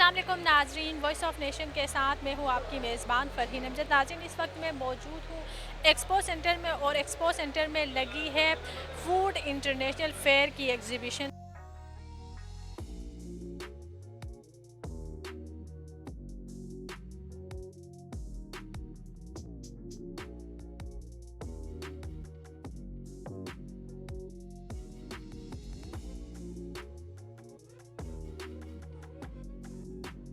अस्सलाम वालेकुम नाजरीन, वॉइस ऑफ नेशन के साथ मैं हूँ आपकी मेज़बान फ़रहीन अमजद। नाज़रीन, इस वक्त मैं मौजूद हूँ एक्सपो सेंटर में और एक्सपो सेंटर में लगी है फूड इंटरनेशनल फेयर की एग्ज़िबिशन।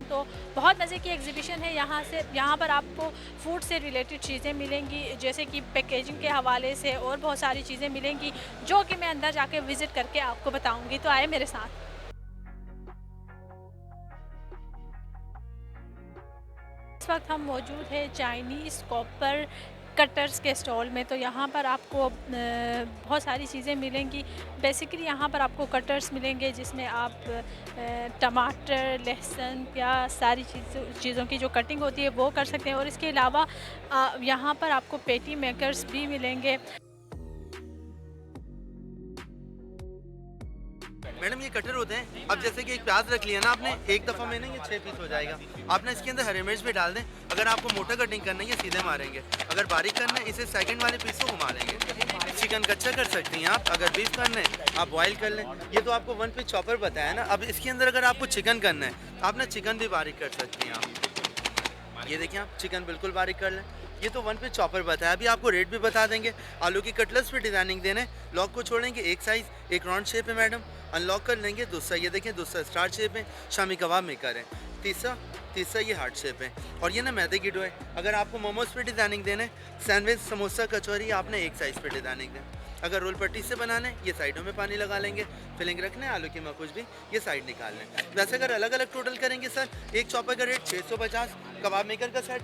तो बहुत मज़े की एग्ज़िबिशन है। यहाँ पर आपको फूड से रिलेटेड चीज़ें मिलेंगी, जैसे कि पैकेजिंग के हवाले से और बहुत सारी चीज़ें मिलेंगी, जो कि मैं अंदर जाके विज़िट करके आपको बताऊँगी। तो आए मेरे साथ। इस वक्त हम मौजूद है चाइनीज़ कॉपर कटर्स के स्टॉल में। तो यहाँ पर आपको बहुत सारी चीज़ें मिलेंगी। बेसिकली यहाँ पर आपको कटर्स मिलेंगे, जिसमें आप टमाटर, लहसुन, प्याज, सारी चीज़ों की जो कटिंग होती है वो कर सकते हैं। और इसके अलावा यहाँ पर आपको पेटी मेकर्स भी मिलेंगे। मैडम ये कटर होते हैं। अब जैसे कि एक प्याज रख लिया ना आपने, एक दफ़ा में ना ये 6 पीस हो जाएगा। आप ना इसके अंदर हरी मिर्च भी डाल दें। अगर आपको मोटा कटिंग करना है ये सीधे मारेंगे, अगर बारीक करना है इसे सेकंड वाले पीस को घुमा लेंगे। चिकन कच्चा कर सकती हैं आप, अगर बीफ करना है आप बॉयल कर लें। ये तो आपको वन पीस चॉपर बताया ना। अब इसके अंदर अगर आपको चिकन करना है तो आप ना चिकन भी बारीक कर सकती हैं आप। ये देखिए आप चिकन बिल्कुल बारीक कर लें। ये तो वन पे चॉपर बताया। अभी आपको रेट भी बता देंगे। आलू की कटलेट्स पे डिज़ाइनिंग देने, लॉक को छोड़ेंगे एक साइज़, एक राउंड शेप है मैडम, अनलॉक कर लेंगे दूसरा। ये देखें दूसरा स्टार शेप है, शामी कबाब मेकर है। तीसरा तीसरा ये हार्ट शेप है। और ये ना मैदे की डो है। अगर आपको मोमोज पे डिज़ाइनिंग देने, सैंडविच, समोसा, कचौरी आपने एक साइज़ पे डिज़ाइनिंग दें। अगर रोल पट्टी से बनाना है ये साइडों में पानी लगा लेंगे। फिलिंग रखना है आलू की मकुज भी, ये साइड निकाल लें। वैसे अगर अलग अलग टोटल करेंगे सर, एक चॉपर का रेट 650, कबाब मेकर का सेट,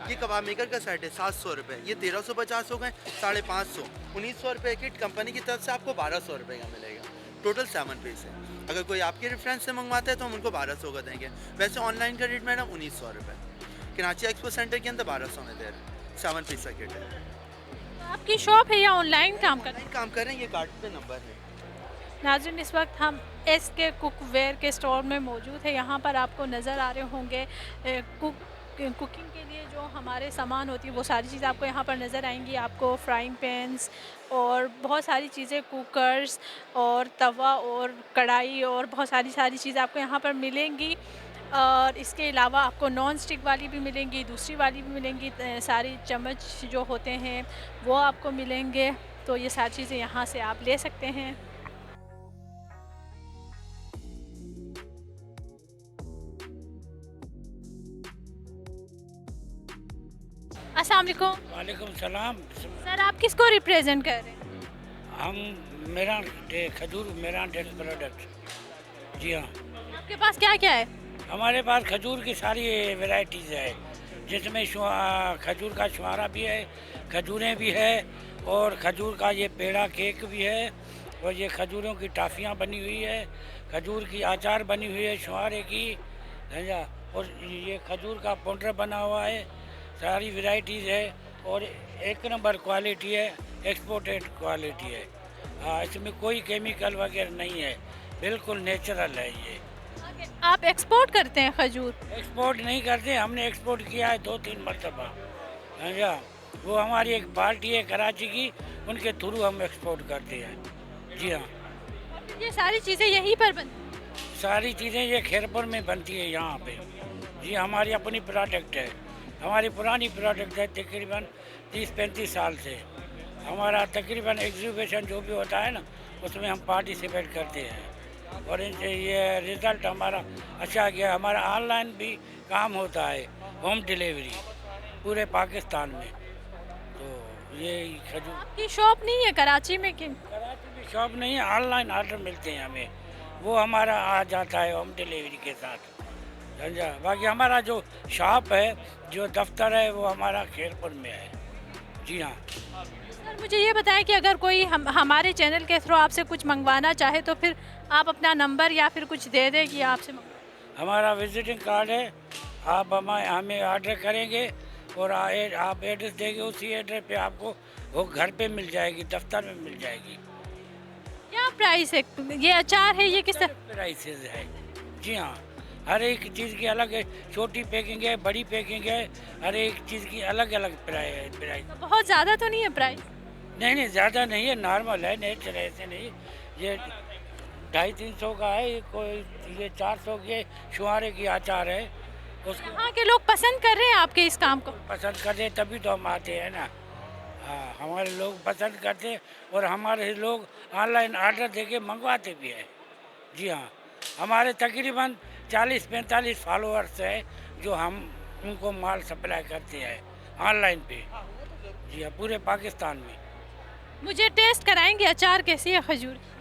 ये कबाब मेकर का सेट है 700 रुपये, ये 1350 हो गए, 550, 1900 रुपये किट कंपनी की तरफ से आपको 1200 रुपये का मिलेगा। टोटल 7 पीस है। अगर कोई आपके रेफरेंस से मंगवाता है तो हम उनको 1200 का देंगे। वैसे ऑनलाइन का रेट मैडम 1900 रुपये, कराची एक्सपो सेंटर के अंदर 1200 में दे रहे हैं। 7 पीस का किट है। आपकी शॉप है या ऑनलाइन काम कर? ऑनलाइन काम कर रहे हैं, ये कार्ड पे नंबर है। नाज़रीन, इस वक्त हम एस के कुकवेयर के स्टोर में मौजूद है। यहाँ पर आपको नज़र आ रहे होंगे कुकिंग के लिए जो हमारे सामान होती है वो सारी चीज़ें आपको यहाँ पर नज़र आएंगी। आपको फ्राइंग पैन्स और बहुत सारी चीज़ें, कुकर्स और तवा और कढ़ाई और बहुत सारी सारी चीज़ें आपको यहाँ पर मिलेंगी। और इसके अलावा आपको नॉन स्टिक वाली भी मिलेंगी, दूसरी वाली भी मिलेंगी। सारी चम्मच जो होते हैं वो आपको मिलेंगे। तो ये सारी चीज़ें यहाँ से आप ले सकते हैं। अस्सलाम वालेकुम। वालेकुम सलाम। सर, आप किसको रिप्रेजेंट कर रहे हैं? हम मेरा खजूर मेरा डेट प्रोडक्ट। जी हाँ, आपके पास क्या क्या है? हमारे पास खजूर की सारी वैरायटीज़ है, जिसमें खजूर का छुहारा भी है, खजूरें भी है, और खजूर का ये पेड़ा केक भी है, और ये खजूरों की टाफ़ियाँ बनी हुई है, खजूर की अचार बनी हुई है छुहारे की, समझा। और ये खजूर का पाउडर बना हुआ है। सारी वैरायटीज़ है और एक नंबर क्वालिटी है, एक्सपोर्टेड क्वालिटी है। हाँ, इसमें कोई केमिकल वगैरह नहीं है, बिल्कुल नेचुरल है ये। आप एक्सपोर्ट करते हैं खजूर? एक्सपोर्ट नहीं करते, हमने एक्सपोर्ट किया है 2-3 मरतबा, समझा। वो हमारी एक पार्टी है कराची की, उनके थ्रू हम एक्सपोर्ट करते हैं। जी हाँ, ये सारी चीज़ें यहीं पर बनती सारी चीज़ें ये खैरपुर में बनती है यहाँ पे। जी, हमारी अपनी प्रोडक्ट है, हमारी पुरानी प्रोडक्ट है, तकरीबन 30-35 साल से। हमारा तकरीबन एग्जीबिशन जो भी होता है ना, उसमें हम पार्टिसिपेट करते हैं, और इनसे ये रिज़ल्ट हमारा अच्छा गया। हमारा ऑनलाइन भी काम होता है, होम डिलीवरी पूरे पाकिस्तान में। तो ये खजूर आपकी शॉप नहीं है कराची में कि? कराची में शॉप नहीं है, ऑनलाइन ऑर्डर मिलते हैं हमें, वो हमारा आ जाता है होम डिलीवरी के साथ, समझा। बाकी हमारा जो शॉप है, जो दफ्तर है, वो हमारा खैरपुर में है। जी हाँ। सर, मुझे ये बताएं कि अगर कोई हमारे चैनल के थ्रू आपसे कुछ मंगवाना चाहे तो फिर आप अपना नंबर या फिर कुछ दे दें कि आपसे हमारा विजिटिंग कार्ड है, आप हमें ऑर्डर करेंगे और आप एड्रेस देंगे, उसी एड्रेस पे आपको वो घर पे मिल जाएगी, दफ्तर में मिल जाएगी। क्या प्राइस है? ये अचार है, ये किस तरह? प्राइसेस है। जी हाँ, हर एक चीज़ की अलग है, छोटी पैकिंग है, बड़ी पैकिंग है, हर एक चीज़ की अलग अलग प्राइस। तो बहुत ज़्यादा तो नहीं है प्राइस? नहीं नहीं, ज़्यादा नहीं है, नॉर्मल है, नेचर ऐसे नहीं। ये 250-300 का है, ये 400 के शुहारे की अचार है। उसको यहाँ के लोग पसंद कर रहे हैं आपके इस काम को? पसंद करते तभी तो हम आते हैं ना। हाँ, हमारे लोग पसंद करते और हमारे लोग ऑनलाइन ऑर्डर देके मंगवाते भी हैं। जी हाँ, हमारे तकरीबन 40-45 फॉलोअर्स हैं जो हम उनको माल सप्लाई करते हैं ऑनलाइन पे। जी हाँ, पूरे पाकिस्तान में। मुझे टेस्ट कराएंगे अचार कैसी है खजूर की?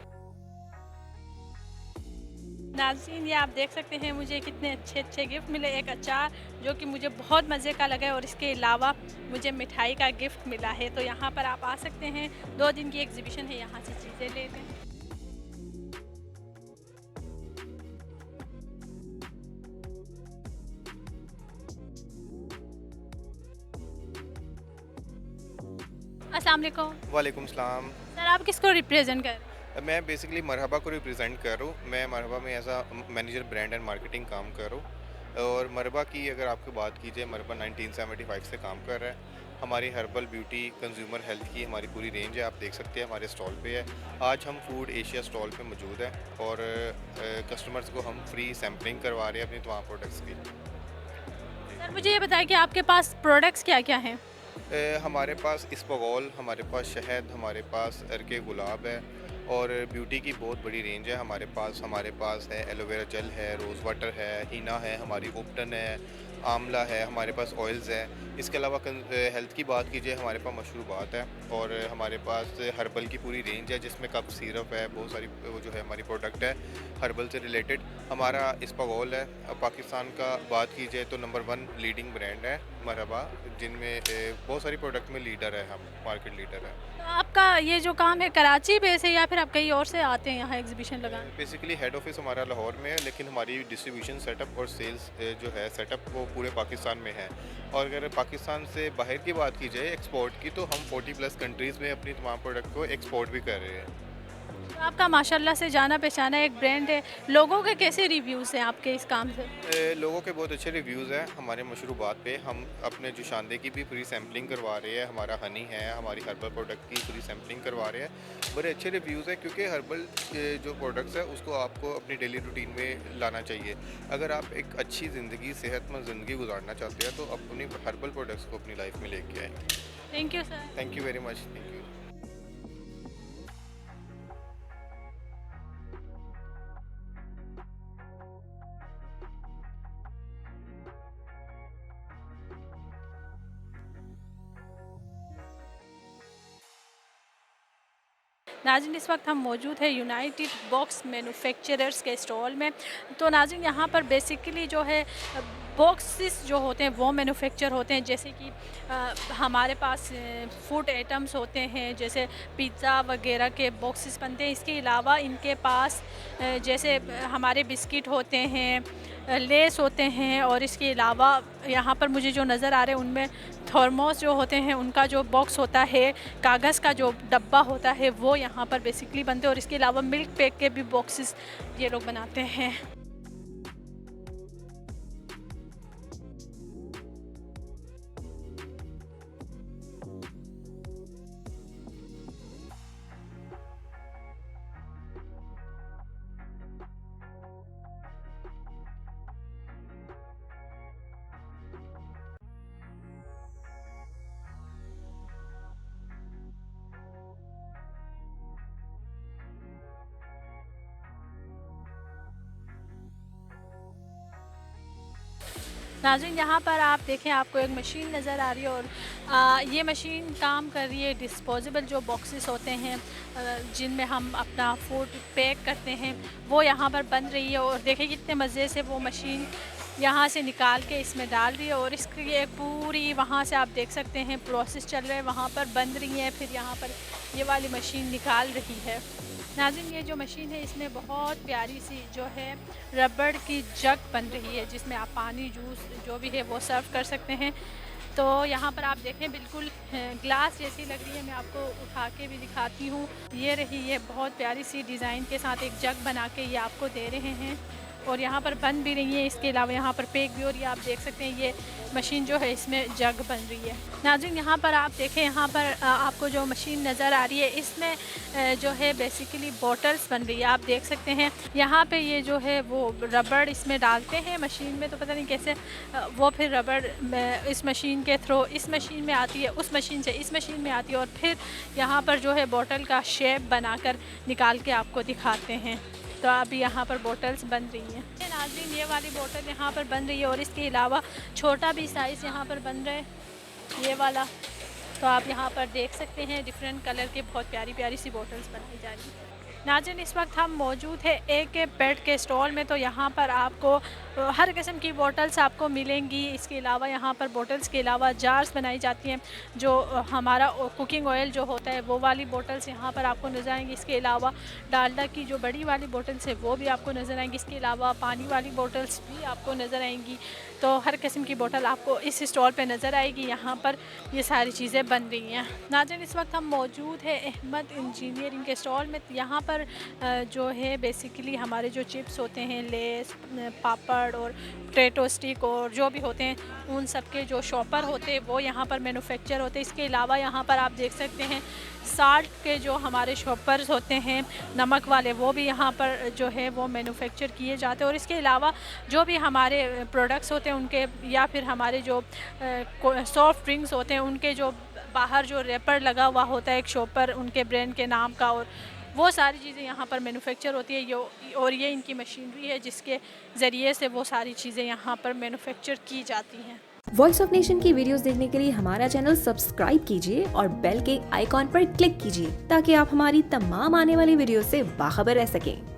नाज़रीन, ये आप देख सकते हैं मुझे कितने अच्छे अच्छे गिफ्ट मिले। एक अचार जो कि मुझे बहुत मज़े का लगा है और इसके अलावा मुझे मिठाई का गिफ्ट मिला है। तो यहाँ पर आप आ सकते हैं, 2 दिन की एग्जीबिशन है, यहाँ से चीज़ें ले लें। अस्सलाम वालेकुम। वालेकुम सलाम। सर, आप किसको रिप्रेजेंट कर रहे हैं? मैं बेसिकली मरहबा को रिप्रेजेंट कर रहा हूँ। मैं मरहबा में as a manager brand and marketing काम कर रहा हूँ। और मरहबा की अगर आपको बात की जाए, मरहबा 1975 से काम कर रहा है। हमारी हर्बल ब्यूटी कंज्यूमर हेल्थ की हमारी पूरी रेंज है, आप देख सकते हैं हमारे स्टॉल पे है। आज हम फूड एशिया स्टॉल पे मौजूद हैं और कस्टमर्स को हम फ्री सैम्पलिंग करवा रहे हैं अपनी तमाम प्रोडक्ट्स की। सर, मुझे ये बताएं कि आपके पास प्रोडक्ट्स क्या क्या हैं? हमारे पास इसबगोल, हमारे पास शहद, हमारे पास अर्के गुलाब है और ब्यूटी की बहुत बड़ी रेंज है हमारे पास है एलोवेरा जेल है, रोज़ वाटर है, हीना है, हमारी ओप्टन है, आंवला है, हमारे पास ऑयल्स हैं। इसके अलावा हेल्थ की बात कीजिए, हमारे पास मशरूबात है और हमारे पास हर्बल की पूरी रेंज है जिसमें कप सिरप है, बहुत सारी वो जो है हमारी प्रोडक्ट है हर्बल से रिलेटेड। हमारा इसबगोल है। अब पाकिस्तान का बात की जाए तो नंबर 1 लीडिंग ब्रांड है मरहबा, जिनमें बहुत सारी प्रोडक्ट में लीडर है, हम मार्केट लीडर है। तो आपका ये जो काम है कराची बेस है या फिर आप कहीं और से आते हैं यहाँ एग्जीबिशन लगाने? बेसिकली हेड ऑफिस हमारा लाहौर में है, लेकिन हमारी डिस्ट्रीब्यूशन सेटअप और सेल्स जो है सेटअप वो पूरे पाकिस्तान में है। और अगर पाकिस्तान से बाहर की बात की जाए एक्सपोर्ट की, तो हम 40+ कंट्रीज़ में अपनी तमाम प्रोडक्ट को एक्सपोर्ट भी कर रहे हैं। तो आपका माशाल्लाह से जाना पहचाना एक ब्रांड है। लोगों के कैसे रिव्यूज़ हैं आपके इस काम से? लोगों के बहुत अच्छे रिव्यूज़ हैं हमारे मशरूबात पे। हम अपने जो शानदे की भी पूरी सैम्पलिंग करवा रहे हैं, हमारा हनी है, हमारी हर्बल प्रोडक्ट की पूरी सैम्पलिंग करवा रहे हैं। बड़े अच्छे रिव्यूज़ हैं क्योंकि हर्बल जो प्रोडक्ट्स है उसको आपको अपनी डेली रूटीन में लाना चाहिए। अगर आप एक अच्छी ज़िंदगी, सेहतमंद ज़िंदगी गुजारना चाहते हैं तो अपनी हर्बल प्रोडक्ट्स को अपनी लाइफ में लेके आएँ। Thank you sir. Thank you very much. Thank you. नाज़रीन, इस वक्त हम मौजूद है यूनाइटेड बॉक्स मैन्युफैक्चरर्स के स्टॉल में। तो नाज़रीन, यहाँ पर बेसिकली जो है बॉक्सेस जो होते हैं वो मैन्युफैक्चर होते हैं, जैसे कि हमारे पास फूड आइटम्स होते हैं, जैसे पिज़्ज़ा वगैरह के बॉक्सेस बनते हैं। इसके अलावा इनके पास जैसे हमारे बिस्किट होते हैं, लेस होते हैं और इसके अलावा यहाँ पर मुझे जो नज़र आ रहे हैं उनमें थर्मोस जो होते हैं उनका जो बॉक्स होता है, कागज़ का जो डब्बा होता है वो यहाँ पर बेसिकली बनते हैं। और इसके अलावा मिल्क पैक के भी बॉक्सेस ये लोग बनाते हैं। नाज़रीन, यहाँ पर आप देखें, आपको एक मशीन नज़र आ रही है और ये मशीन काम कर रही है डिस्पोजेबल जो बॉक्सेस होते हैं जिनमें हम अपना फूड पैक करते हैं, वो यहाँ पर बन रही है। और देखें कितने मज़े से वो मशीन यहाँ से निकाल के इसमें डाल रही है और इसकी एक पूरी वहाँ से आप देख सकते हैं प्रोसेस चल रहा है, वहाँ पर बन रही है, फिर यहाँ पर ये वाली मशीन निकाल रही है। नाज़रीन, ये जो मशीन है इसमें बहुत प्यारी सी जो है रबड़ की जग बन रही है जिसमें आप पानी, जूस जो भी है वो सर्व कर सकते हैं। तो यहाँ पर आप देखें बिल्कुल ग्लास जैसी लग रही है, मैं आपको उठा के भी दिखाती हूँ। ये रही है बहुत प्यारी सी डिज़ाइन के साथ एक जग बना के ये आपको दे रहे हैं और यहाँ पर बन भी रही है। इसके अलावा यहाँ पर पैक भी हो रही है। आप देख सकते हैं ये मशीन जो है इसमें जग बन रही है। नाज़रीन यहाँ पर आप देखें, यहाँ पर आपको जो मशीन नज़र आ रही है इसमें जो है बेसिकली बॉटल्स बन रही है। आप देख सकते हैं यहाँ पे ये जो है वो रबड़ इसमें डालते हैं मशीन में, तो पता नहीं कैसे वो फिर रबड़ इस मशीन के थ्रू इस मशीन में आती है, उस मशीन से इस मशीन में आती है और फिर यहाँ पर जो है बॉटल का शेप बनाकर निकाल के आपको दिखाते हैं। तो अभी यहाँ पर बोटल्स बन रही हैं। नाज़रीन ये वाली बोतल यहाँ पर बन रही है और इसके अलावा छोटा भी साइज़ यहाँ पर बन रहा है, ये वाला। तो आप यहाँ पर देख सकते हैं डिफरेंट कलर के बहुत प्यारी प्यारी सी बोटल्स बनाई जा रही हैं। नाज़रीन इस वक्त हम मौजूद है एक पेट के स्टॉल में। तो यहाँ पर आपको हर किस्म की बोटल्स आपको मिलेंगी। इसके अलावा यहाँ पर बोटल्स के अलावा जार्स बनाई जाती हैं, जो हमारा कुकिंग ऑयल जो होता है वो वाली बोटल्स यहाँ पर आपको नज़र आएंगी। इसके अलावा डालडा की जो बड़ी वाली बोटल्स है वो भी आपको नज़र आएंगी। इसके अलावा पानी वाली बोटल्स भी आपको नज़र आएंगी। तो हर किस्म की बोतल आपको इस स्टॉल पे नज़र आएगी। यहाँ पर ये सारी चीज़ें बन रही हैं। नाज़रीन इस वक्त हम मौजूद है अहमद इंजीनियरिंग के स्टॉल में। यहाँ पर जो है बेसिकली हमारे जो चिप्स होते हैं, लेस, पापड़ और पोटैटो स्टिक और जो भी होते हैं उन सब के जो शॉपर होते हैं वो यहाँ पर मैन्युफैक्चर होते हैं। इसके अलावा यहाँ पर आप देख सकते हैं साल्ट के जो हमारे शॉपर्स होते हैं नमक वाले, वो भी यहाँ पर जो है वो मैन्युफैक्चर किए जाते हैं। और इसके अलावा जो भी हमारे प्रोडक्ट्स होते हैं उनके या फिर हमारे जो सॉफ्ट ड्रिंक्स होते हैं उनके जो बाहर जो रैपर लगा हुआ होता है एक शॉपर उनके ब्रांड के नाम का, और वो सारी चीज़ें यहाँ पर मैन्युफैक्चर होती है। और ये इनकी मशीनरी है जिसके ज़रिए से वो सारी चीज़ें यहाँ पर मैन्युफैक्चर की जाती हैं। वॉइस ऑफ नेशन की वीडियोस देखने के लिए हमारा चैनल सब्सक्राइब कीजिए और बेल के आइकॉन पर क्लिक कीजिए ताकि आप हमारी तमाम आने वाली वीडियो से बाखबर रह सकें।